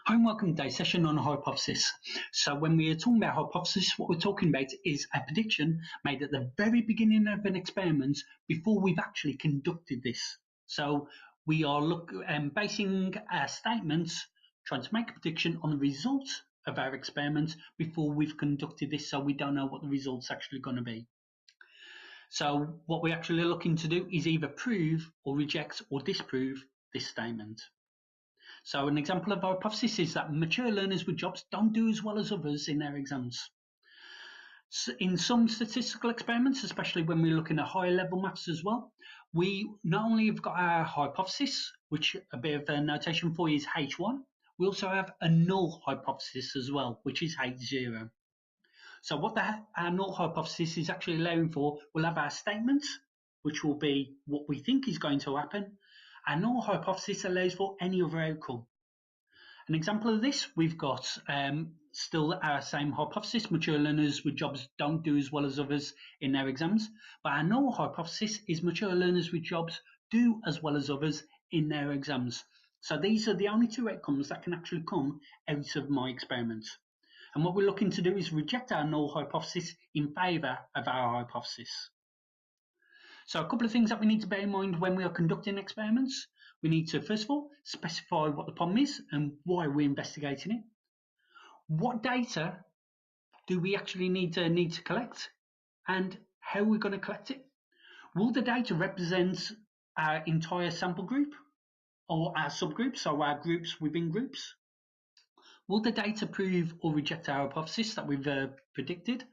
Hi and welcome to today's session on a hypothesis. So when we are talking about hypothesis, what we're talking about is a prediction made at the very beginning of an experiment before we've actually conducted this. So we are basing our statements, trying to make a prediction on the results of our experiment before we've conducted this, so we don't know what the result's actually going to be. So what we're actually looking to do is either prove or reject or disprove this statement. So an example of a hypothesis is that mature learners with jobs don't do as well as others in their exams. So in some statistical experiments, especially when we're looking at higher level maths as well, we not only have got our hypothesis, which a bit of a notation for you is H1, we also have a null hypothesis as well, which is H0. So what our null hypothesis is actually allowing for, we'll have our statements, which will be what we think is going to happen. Our null hypothesis allows for any other outcome. An example of this, we've got still our same hypothesis, mature learners with jobs don't do as well as others in their exams, but our null hypothesis is mature learners with jobs do as well as others in their exams. So these are the only two outcomes that can actually come out of my experiment. And what we're looking to do is reject our null hypothesis in favour of our hypothesis. So a couple of things that we need to bear in mind when we are conducting experiments. We need to, first of all, specify what the problem is and why we're investigating it. What data do we actually need to collect, and how we're going to collect it? Will the data represent our entire sample group or our subgroups, so our groups within groups? Will the data prove or reject our hypothesis that we've predicted?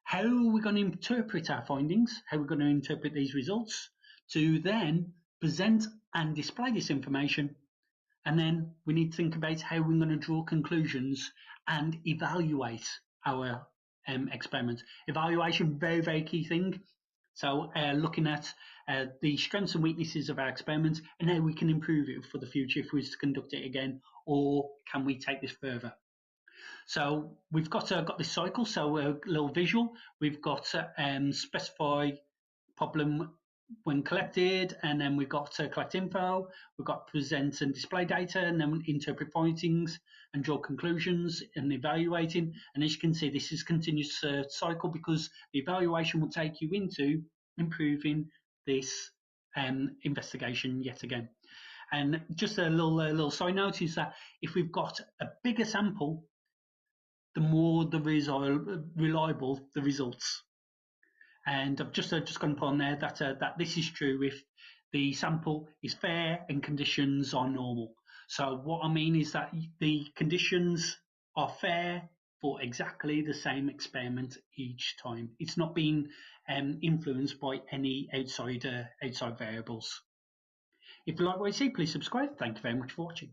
How are we going to interpret our findings? How are we going to interpret these results to then present and display this information? And then we need to think about how we're going to draw conclusions and evaluate our experiment. Evaluation, very, very key thing. So looking at the strengths and weaknesses of our experiment and how we can improve it for the future if we was to conduct it again, or can we take this further? So we've got this cycle, so a little visual. We've got specify problem when collected, and then we've got collect info, we've got present and display data, and then interpret findings and draw conclusions and evaluating. And as you can see, this is a continuous cycle because the evaluation will take you into improving this investigation yet again. And just a little side note is that if we've got a bigger sample, the more reliable the results. And I've just going to put on there that this is true if the sample is fair and conditions are normal. So what I mean is that the conditions are fair for exactly the same experiment each time. It's not being influenced by any outside variables. If you like what you see, please subscribe. Thank you very much for watching.